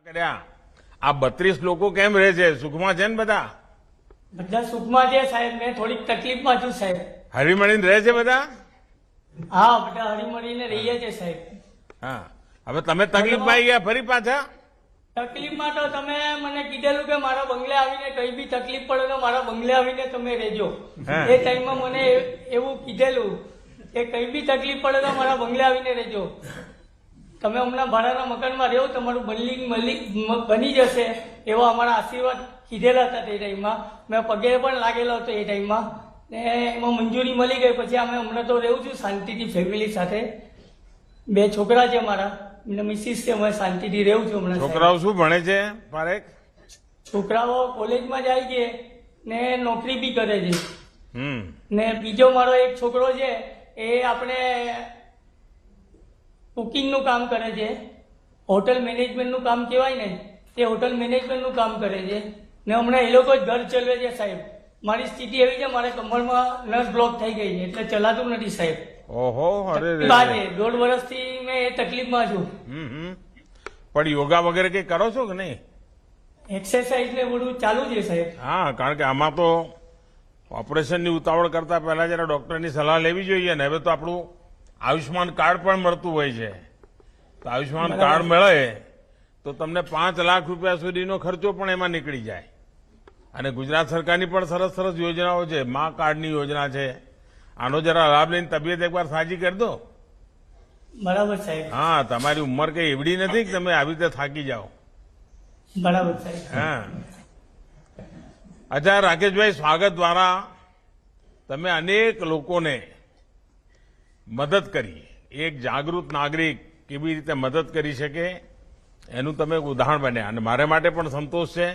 કર્યા આ 32 લોકો કેમ રહે છે? સુખમાં છે ને બધા? બધા સુખમાં છે સાહેબ. મેં થોડીક તકલીફમાં છું સાહેબ. હળીમળીને રહે છે બધા? હા, બધા હળીમળીને રહીએ છે સાહેબ. હા, હવે તમે તકલીફમાં આવી ગયા ફરી પાછા? તકલીફમાં તો તમે મને કીધેલું કે મારા બંગલે આવીને કઈ બી તકલીફ પડે તો મારા બંગલે આવીને તમે રહેજો. હા. એ ટાઈમમાં મને એવું કીધેલું કે કઈ બી તકલીફ પડે તો મારા બંગલે આવીને રહેજો. તમે હમણાં ભાડાના મકાનમાં રહો, તમારું બની જશે એવા અમારા આશીર્વાદ કીધેલા હતા તે ટાઈમમાં. મેં પગે પણ લાગેલો હતો એ ટાઈમમાં ને એમાં મંજૂરી મળી ગઈ. પછી અમે હમણાં તો રહું છું શાંતિથી ફેમિલી સાથે. 2 છોકરા છે મારા ને મિસિસ છે. અમે શાંતિથી રહું છું હમણાં. છોકરાઓ શું ભણે છે પારેખ? છોકરાઓ કોલેજમાં જાય છે ને નોકરી બી કરે છે. હમ. ને બીજો મારો એક છોકરો છે એ આપણે કુકિંગનું કામ કરે છે. હોટલ મેનેજમેન્ટનું કામ કહેવાય ને, તે હોટલ મેનેજમેન્ટનું કામ કરે છે ને હમણાં એ લોકો જ ઘર ચલાવે છે સાહેબ. મારી સ્થિતિ એવી છે, મારે કમરમાં નસ બ્લોક થઈ ગઈ છે એટલે ચલાતું નથી સાહેબ. ઓહો, અરે રે. 1.5 વર્ષથી મેં એ તકલીફમાં છું. પણ યોગા વગેરે કઈ કરો છો કે નહીં? એક્સરસાઇઝ ને બધું ચાલુ છે સાહેબ. હા, કારણ કે આમાં તો ઓપરેશનની ઉતાવળ કરતા પહેલા જરા ડોક્ટરની સલાહ લેવી જોઈએ ને. હવે તો આપણું આયુષ્માન કાર્ડ પણ મળતું હોય છે, તો આયુષ્માન કાર્ડ મળે તો તમને 5 લાખ રૂપિયા સુધીનો ખર્ચો પણ એમાં નીકળી જાય. અને ગુજરાત સરકારની પણ સરસ સરસ યોજનાઓ છે. મા કાર્ડની યોજના છે. આનો જરા લાભ લઈને તબિયત એકવાર સાજી કરી દો. બરાબર સાહેબ. હા, તમારી ઉંમર કઈ એવડી નથી કે તમે આવી રીતે થાકી જાઓ. બરાબર સાહેબ. હા. અચ્છા રાકેશભાઈ, સ્વાગત દ્વારા તમે અનેક લોકોને મદદ કરી. એક જાગૃત નાગરિક કેવી રીતે મદદ કરી શકે એનું તમે એક ઉદાહરણ બન્યા. અને મારે માટે પણ સંતોષ છે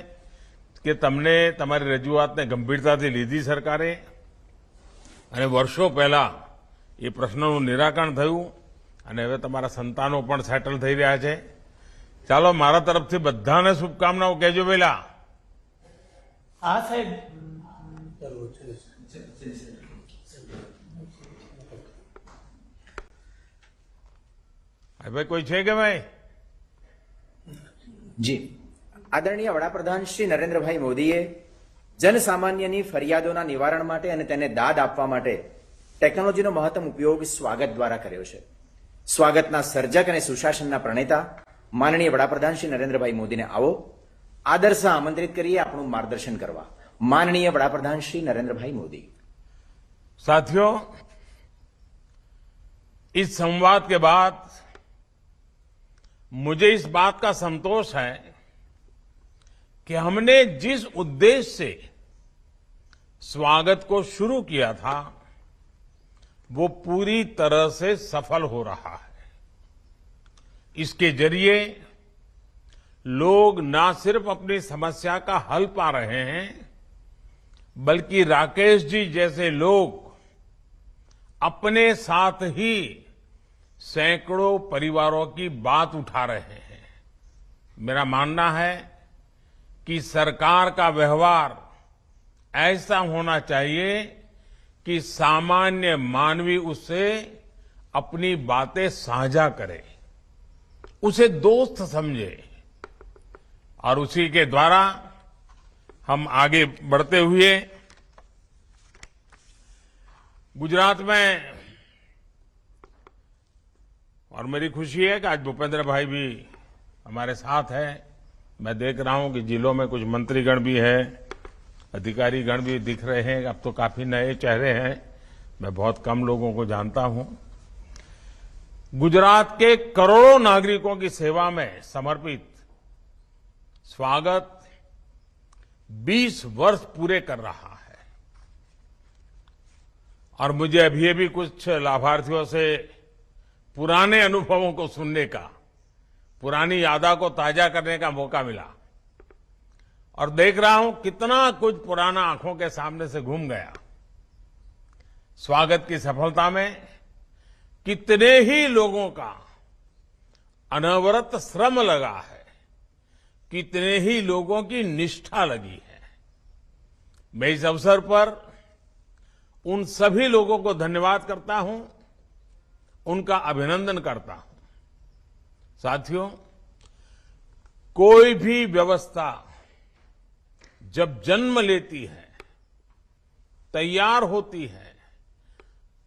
કે તમને તમારી રજૂઆતને ગંભીરતાથી લીધી સરકારે, અને વર્ષો પહેલા એ પ્રશ્નનું નિરાકરણ થયું અને હવે તમારા સંતાનો પણ સેટલ થઈ રહ્યા છે. ચાલો, મારા તરફથી બધાને શુભકામનાઓ કહેજો પેલા. હા સાહેબ. ભાઈ કોઈ છે કે ભાઈ? જી, આદરણીય વડાપ્રધાન શ્રી નરેન્દ્રભાઈ મોદીએ જનસામાન્યની ફરિયાદોના નિવારણ માટે અને તેને દાદ આપવા માટે ટેકનોલોજીનો મહત્તમ ઉપયોગ સ્વાગત દ્વારા કર્યો છે. સ્વાગતના સર્જક અને સુશાસનના પ્રણેતા માનનીય વડાપ્રધાન શ્રી નરેન્દ્રભાઈ મોદીને આવો આદરસા આમંત્રિત કરીએ આપણું માર્ગદર્શન કરવા. माननीय वडाप्रधान श्री नरेंद्र भाई मोदी। साथियों, इस संवाद के बाद मुझे इस बात का संतोष है कि हमने जिस उद्देश्य से स्वागत को शुरू किया था वो पूरी तरह से सफल हो रहा है। इसके जरिए लोग न सिर्फ अपनी समस्या का हल पा रहे हैं, बल्कि राकेश जी जैसे लोग अपने साथ ही सैकड़ों परिवारों की बात उठा रहे हैं। मेरा मानना है कि सरकार का व्यवहार ऐसा होना चाहिए कि सामान्य मानवी उससे अपनी बातें साझा करे, उसे दोस्त समझे, और उसी के द्वारा हम आगे बढ़ते हुए गुजरात में, और मेरी खुशी है कि आज भूपेंद्र भाई भी हमारे साथ हैं। मैं देख रहा हूं कि जिलों में कुछ मंत्रीगण भी हैं, अधिकारीगण भी दिख रहे हैं। अब तो काफी नए चेहरे हैं, मैं बहुत कम लोगों को जानता हूं। गुजरात के करोड़ों नागरिकों की सेवा में समर्पित स्वागत 20 वर्ष पूरे कर रहा है, और मुझे अभी कुछ लाभार्थियों से पुराने अनुभवों को सुनने का, पुरानी यादों को ताजा करने का मौका मिला, और देख रहा हूं कितना कुछ पुराना आंखों के सामने से घूम गया। स्वागत की सफलता में कितने ही लोगों का अनवरत श्रम लगा है, कितने ही लोगों की निष्ठा लगी है। मैं इस अवसर पर उन सभी लोगों को धन्यवाद करता हूं, उनका अभिनंदन करता हूं। साथियों, कोई भी व्यवस्था जब जन्म लेती है, तैयार होती है,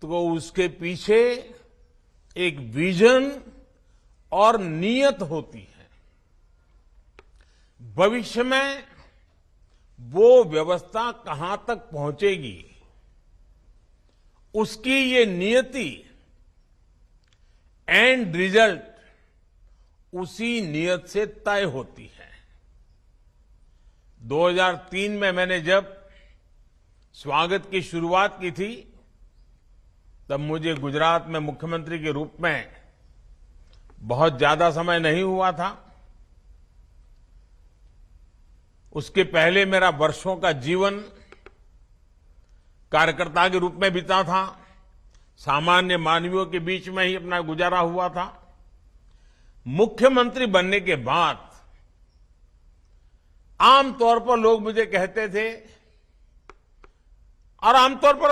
तो उसके पीछे एक विजन और नीयत होती है। भविष्य में वो व्यवस्था कहां तक पहुंचेगी, उसकी ये नियति, एंड रिजल्ट उसी नियत से तय होती है। 2003 में मैंने जब स्वागत की शुरुआत की थी, तब मुझे गुजरात में मुख्यमंत्री के रूप में बहुत ज्यादा समय नहीं हुआ था। उसके पहले मेरा वर्षों का जीवन कार्यकर्ता के रूप में बीता था, सामान्य मानवियों के बीच में ही अपना गुजारा हुआ था। मुख्यमंत्री बनने के बाद आमतौर पर लोग मुझे कहते थे, और आमतौर पर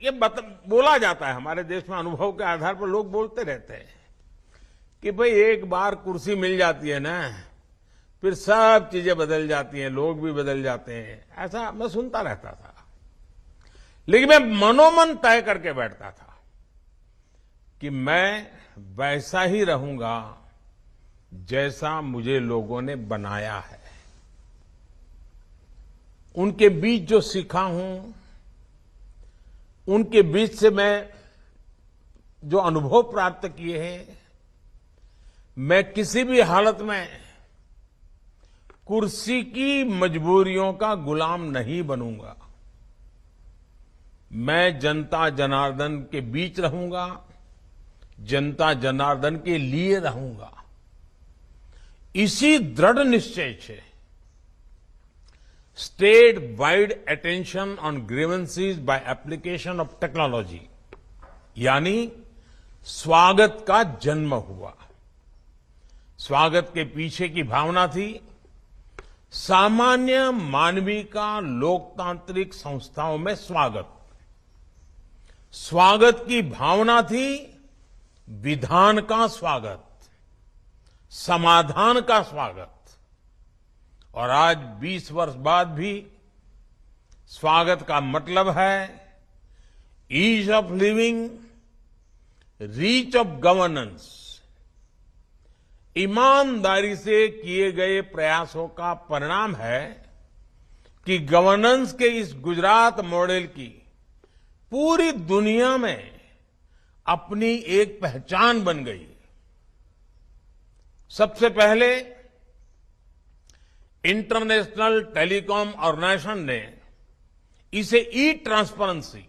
ये बोला जाता है, हमारे देश में अनुभव के आधार पर लोग बोलते रहते हैं कि भाई एक बार कुर्सी मिल जाती है ना, फिर सब चीजें बदल जाती हैं, लोग भी बदल जाते हैं। ऐसा मैं सुनता रहता था, लेकिन मैं मनोमन तय करके बैठता था कि मैं वैसा ही रहूंगा जैसा मुझे लोगों ने बनाया है। उनके बीच जो सीखा हूं, उनके बीच से मैं जो अनुभव प्राप्त किए हैं, मैं किसी भी हालत में कुर्सी की मजबूरियों का गुलाम नहीं बनूंगा। मैं जनता जनार्दन के बीच रहूंगा, जनता जनार्दन के लिए रहूंगा। इसी दृढ़ निश्चय से state wide attention on grievances by application of technology, यानी स्वागत का जन्म हुआ। स्वागत के पीछे की भावना थी सामान्य मानवीय का लोकतांत्रिक संस्थाओं में स्वागत। स्वागत की भावना थी विधान का स्वागत, समाधान का स्वागत। और आज 20 वर्ष बाद भी स्वागत का मतलब है ease of living, reach of governance. ईमानदारी से किए गए प्रयासों का परिणाम है कि गवर्नेंस के इस गुजरात मॉडल की पूरी दुनिया में अपनी एक पहचान बन गई। सबसे पहले इंटरनेशनल टेलीकॉम ऑर्गेनाइजेशन ने इसे ई ट्रांसपेरेंसी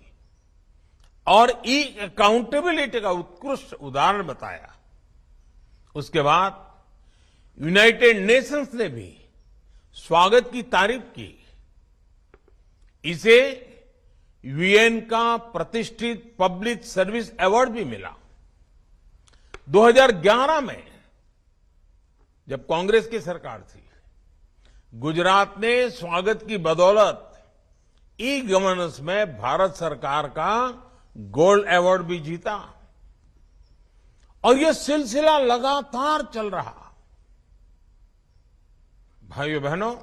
और ई अकाउंटेबिलिटी का उत्कृष्ट उदाहरण बताया। उसके बाद यूनाइटेड नेशंस ने भी स्वागत की तारीफ की। इसे यूएन का प्रतिष्ठित पब्लिक सर्विस अवार्ड भी मिला। 2011 में जब कांग्रेस की सरकार थी, गुजरात ने स्वागत की बदौलत ई गवर्नेंस में भारत सरकार का गोल्ड अवार्ड भी जीता। और यह सिलसिला लगातार चल रहा। भाइयों बहनों,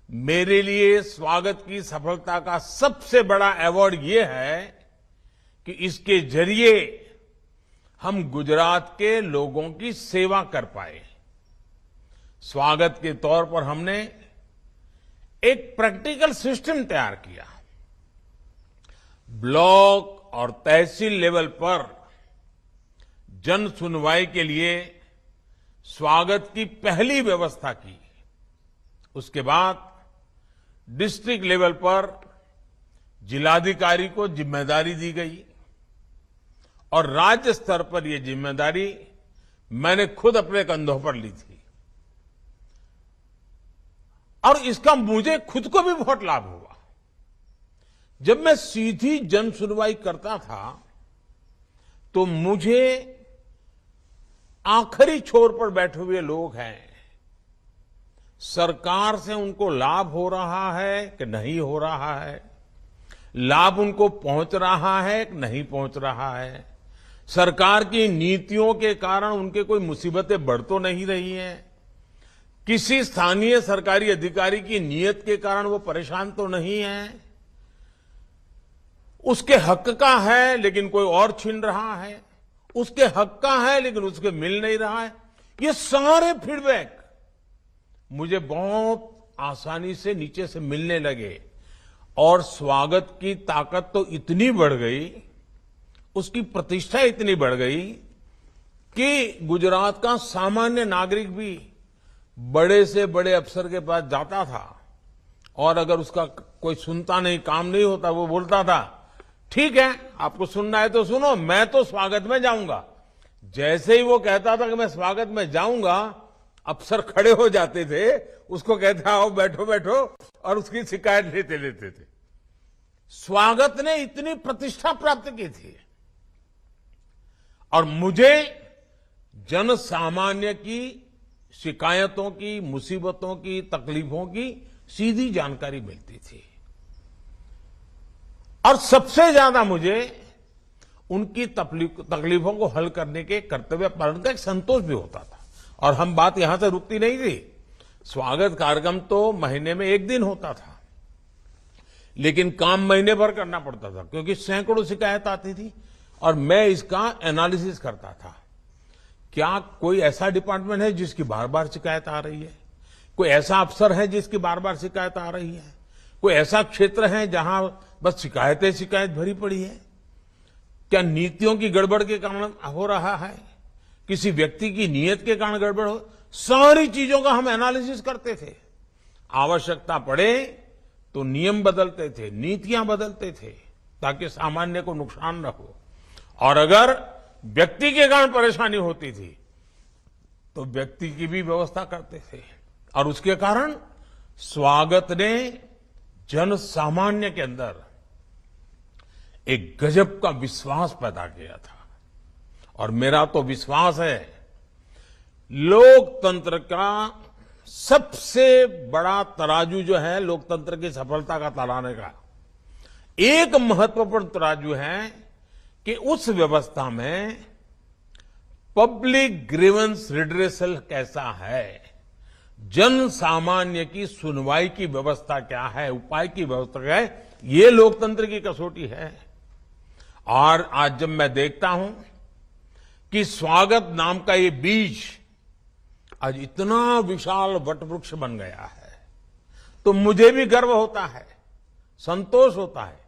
मेरे लिए स्वागत की सफलता का सबसे बड़ा अवार्ड यह है कि इसके जरिए हम गुजरात के लोगों की सेवा कर पाए। स्वागत के तौर पर हमने एक प्रैक्टिकल सिस्टम तैयार किया। ब्लॉक और तहसील लेवल पर जन सुनवाई के लिए स्वागत की पहली व्यवस्था की। उसके बाद डिस्ट्रिक्ट लेवल पर जिलाधिकारी को जिम्मेदारी दी गई और राज्य स्तर पर यह जिम्मेदारी मैंने खुद अपने कंधों पर ली थी। और इसका मुझे खुद को भी बहुत लाभ हुआ। जब मैं सीधी जन सुनवाई करता था तो मुझे आखिरी छोर पर बैठे हुए लोग हैं, सरकार से उनको लाभ हो रहा है कि नहीं हो रहा है, लाभ उनको पहुंच रहा है कि नहीं पहुंच रहा है, सरकार की नीतियों के कारण उनके कोई मुसीबतें बढ़ तो नहीं रही हैं, किसी स्थानीय सरकारी अधिकारी की नीयत के कारण वो परेशान तो नहीं है, उसके हक का है लेकिन कोई और छीन रहा है, उसके हक का है लेकिन उसके मिल नहीं रहा है। ये सारे फीडबैक मुझे बहुत आसानी से नीचे से मिलने लगे और स्वागत की ताकत तो इतनी बढ़ गई, उसकी प्रतिष्ठा इतनी बढ़ गई कि गुजरात का सामान्य नागरिक भी बड़े से बड़े अफसर के पास जाता था और अगर उसका कोई सुनता नहीं, काम नहीं होता, वो बोलता था ठीक है आपको सुनना है तो सुनो, मैं तो स्वागत में जाऊंगा। जैसे ही वो कहता था कि मैं स्वागत में जाऊंगा, अफसर खड़े हो जाते थे, उसको कहते आओ बैठो बैठो और उसकी शिकायत लेते लेते थे। स्वागत ने इतनी प्रतिष्ठा प्राप्त की थी और मुझे जन सामान्य की शिकायतों की, मुसीबतों की, तकलीफों की सीधी जानकारी मिलती थी और सबसे ज्यादा मुझे उनकी तकलीफों को हल करने के कर्तव्य पालन का एक संतोष भी होता था। और हम बात यहां से रुकती नहीं थी। स्वागत कार्यक्रम तो महीने में एक दिन होता था, लेकिन काम महीने भर करना पड़ता था क्योंकि सैकड़ों शिकायत आती थी और मैं इसका एनालिसिस करता था। क्या कोई ऐसा डिपार्टमेंट है जिसकी बार बार शिकायत आ रही है? कोई ऐसा अफसर है जिसकी बार बार शिकायत आ रही है? कोई ऐसा क्षेत्र है जहां बस शिकायत भरी पड़ी है? क्या नीतियों की गड़बड़ के कारण हो रहा है? किसी व्यक्ति की नीयत के कारण गड़बड़ हो? सारी चीजों का हम एनालिसिस करते थे। आवश्यकता पड़े तो नियम बदलते थे, नीतियां बदलते थे ताकि सामान्य को नुकसान न हो। और अगर व्यक्ति के कारण परेशानी होती थी तो व्यक्ति की भी व्यवस्था करते थे और उसके कारण स्वागत ने जन सामान्य के अंदर एक गजब का विश्वास पैदा किया था। और मेरा तो विश्वास है लोकतंत्र का सबसे बड़ा तराजू जो है, लोकतंत्र की सफलता का तराने का एक महत्वपूर्ण तराजू है कि उस व्यवस्था में पब्लिक ग्रीवेंस रिड्रेसल कैसा है, जन सामान्य की सुनवाई की व्यवस्था क्या है, उपाय की व्यवस्था क्या है, ये लोकतंत्र की कसौटी है। और आज जब मैं देखता हूं कि स्वागत नाम का ये बीज आज इतना विशाल वटवृक्ष बन गया है, तो मुझे भी गर्व होता है, संतोष होता है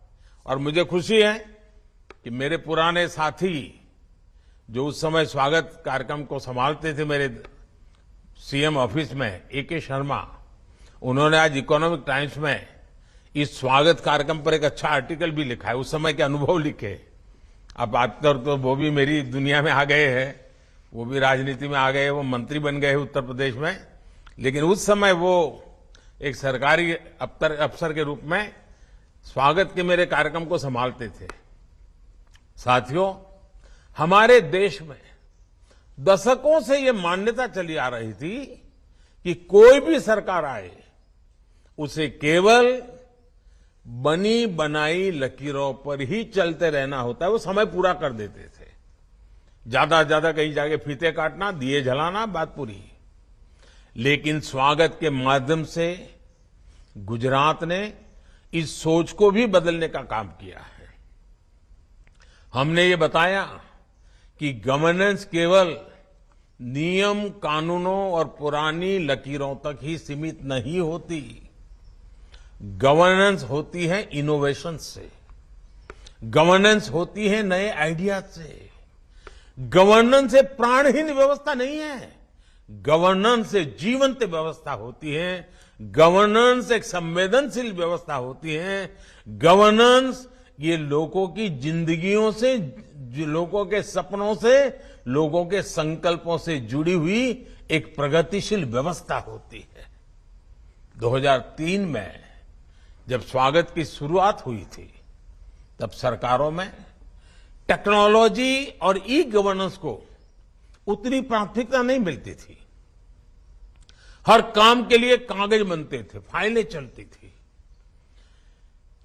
और मुझे खुशी है कि मेरे पुराने साथी जो उस समय स्वागत कार्यक्रम को संभालते थे मेरे सीएम ऑफिस में, ए.के. शर्मा, उन्होंने आज इकोनॉमिक टाइम्स में इस स्वागत कार्यक्रम पर एक अच्छा आर्टिकल भी लिखा है, उस समय के अनुभव लिखे। अब आजकल तो वो भी मेरी दुनिया में आ गए हैं, वो भी राजनीति में आ गए, वो मंत्री बन गए उत्तर प्रदेश में, लेकिन उस समय वो एक सरकारी अफसर के रूप में स्वागत के मेरे कार्यक्रम को संभालते थे। साथियों, हमारे देश में दशकों से ये मान्यता चली आ रही थी कि कोई भी सरकार आए उसे केवल बनी बनाई लकीरों पर ही चलते रहना होता है, वो समय पूरा कर देते थे। ज्यादा से ज्यादा कहीं जाके फीते काटना, दिए जलाना, बात पूरी। लेकिन स्वागत के माध्यम से गुजरात ने इस सोच को भी बदलने का काम किया है। हमने ये बताया कि गवर्नेंस केवल नियम, कानूनों और पुरानी लकीरों तक ही सीमित नहीं होती। गवर्नेंस होती है इनोवेशन से, गवर्नेंस होती है नए आइडिया से। गवर्नेंस एक प्राणहीन व्यवस्था नहीं है, गवर्नेंस एक जीवंत व्यवस्था होती है। गवर्नेंस एक संवेदनशील व्यवस्था होती है। गवर्नेंस ये लोगों की जिंदगियों से, लोगों के सपनों से, लोगों के संकल्पों से जुड़ी हुई एक प्रगतिशील व्यवस्था होती है। 2003 में जब स्वागत की शुरुआत हुई थी, तब सरकारों में टेक्नोलॉजी और ई गवर्नेंस को उतनी प्राथमिकता नहीं मिलती थी। हर काम के लिए कागज बनते थे, फाइलें चलती थी।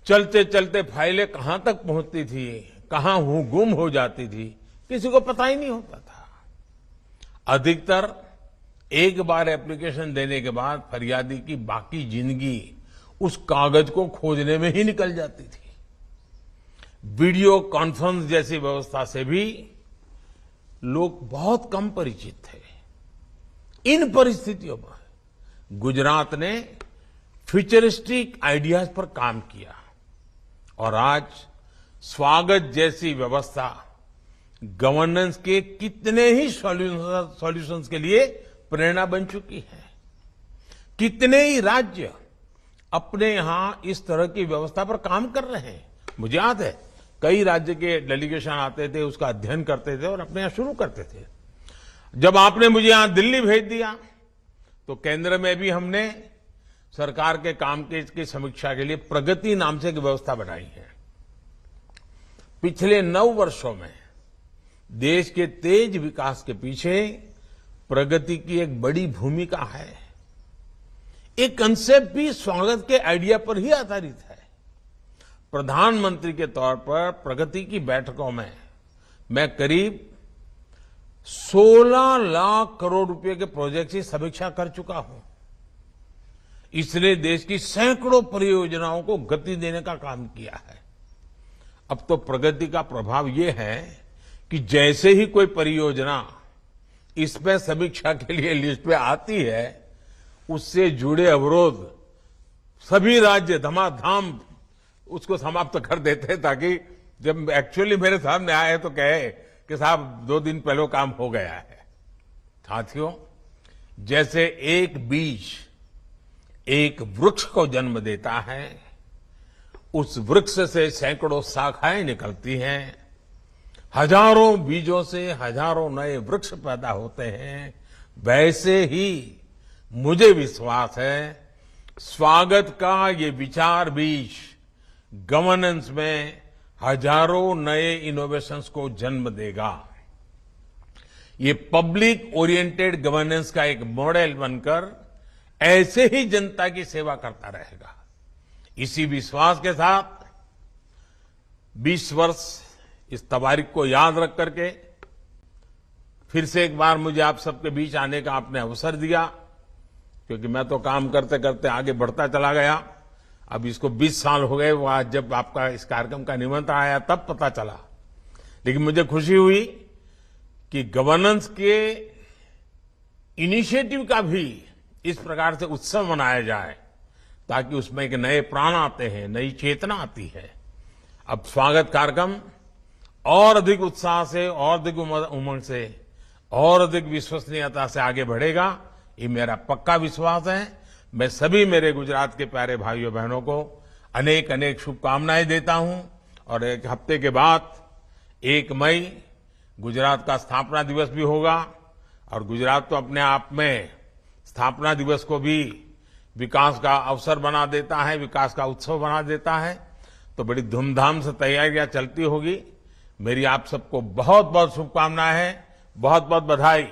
चलते चलते फाइलें कहां तक पहुंचती थी, कहां गुम हो जाती थी, किसी को पता ही नहीं होता था। अधिकतर एक बार एप्लीकेशन देने के बाद फरियादी की बाकी जिंदगी उस कागज को खोजने में ही निकल जाती थी। वीडियो कॉन्फ्रेंस जैसी व्यवस्था से भी लोग बहुत कम परिचित थे। इन परिस्थितियों में गुजरात ने फ्यूचरिस्टिक आइडियाज पर काम किया और आज स्वागत जैसी व्यवस्था गवर्नेंस के कितने ही सॉल्यूशंस के लिए प्रेरणा बन चुकी है। कितने ही राज्य अपने यहां इस तरह की व्यवस्था पर काम कर रहे हैं। मुझे याद है कई राज्य के डेलीगेशन आते थे, उसका अध्ययन करते थे और अपने यहां शुरू करते थे। जब आपने मुझे यहां दिल्ली भेज दिया तो केंद्र में भी हमने सरकार के काम की समीक्षा के लिए प्रगति नाम से एक व्यवस्था बनाई है। पिछले 9 वर्षों में देश के तेज विकास के पीछे प्रगति की एक बड़ी भूमिका है। एक कंसेप्ट भी स्वागत के आइडिया पर ही आधारित है। प्रधानमंत्री के तौर पर प्रगति की बैठकों में मैं करीब 16 लाख करोड़ रुपए के प्रोजेक्ट की समीक्षा कर चुका हूं। इसने देश की सैकड़ों परियोजनाओं को गति देने का काम किया है। अब तो प्रगति का प्रभाव यह है कि जैसे ही कोई परियोजना इसमें समीक्षा के लिए लिस्ट पे आती है, उससे जुड़े अवरोध सभी राज्य धमाधम उसको समाप्त कर देते हैं, ताकि जब एक्चुअली मेरे सामने आए तो कहे कि साहब 2 दिन पहले काम हो गया है। साथियों, जैसे एक बीज एक वृक्ष को जन्म देता है, उस वृक्ष से सैकड़ों शाखाएं निकलती हैं, हजारों बीजों से हजारों नए वृक्ष पैदा होते हैं, वैसे ही मुझे विश्वास है स्वागत का ये विचार बीज गवर्नेंस में हजारों नए इनोवेशंस को जन्म देगा। ये पब्लिक ओरिएंटेड गवर्नेंस का एक मॉडल बनकर ऐसे ही जनता की सेवा करता रहेगा। इसी विश्वास के साथ 20 वर्ष इस तारीख को याद रख करके फिर से एक बार मुझे आप सबके बीच आने का आपने अवसर दिया, क्योंकि मैं तो काम करते करते आगे बढ़ता चला गया। अब इसको 20 साल हो गए, वो आज जब आपका इस कार्यक्रम का निमंत्रण आया तब पता चला। लेकिन मुझे खुशी हुई कि गवर्नेंस के इनिशिएटिव का भी इस प्रकार से उत्सव मनाया जाए, ताकि उसमें एक नए प्राण आते हैं, नई चेतना आती है। अब स्वागत कार्यक्रम और अधिक उत्साह से, और अधिक उमंग से, और अधिक विश्वसनीयता से आगे बढ़ेगा, ये मेरा पक्का विश्वास है। मैं सभी मेरे गुजरात के प्यारे भाइयों बहनों को अनेक अनेक शुभकामनाएं देता हूं। और एक हफ्ते के बाद 1 मई गुजरात का स्थापना दिवस भी होगा, और गुजरात तो अपने आप में स्थापना दिवस को भी विकास का अवसर बना देता है, विकास का उत्सव बना देता है। तो बड़ी धूमधाम से तैयारियां चलती होगी। मेरी आप सबको बहुत बहुत शुभकामनाएं हैं, बहुत बहुत बधाई।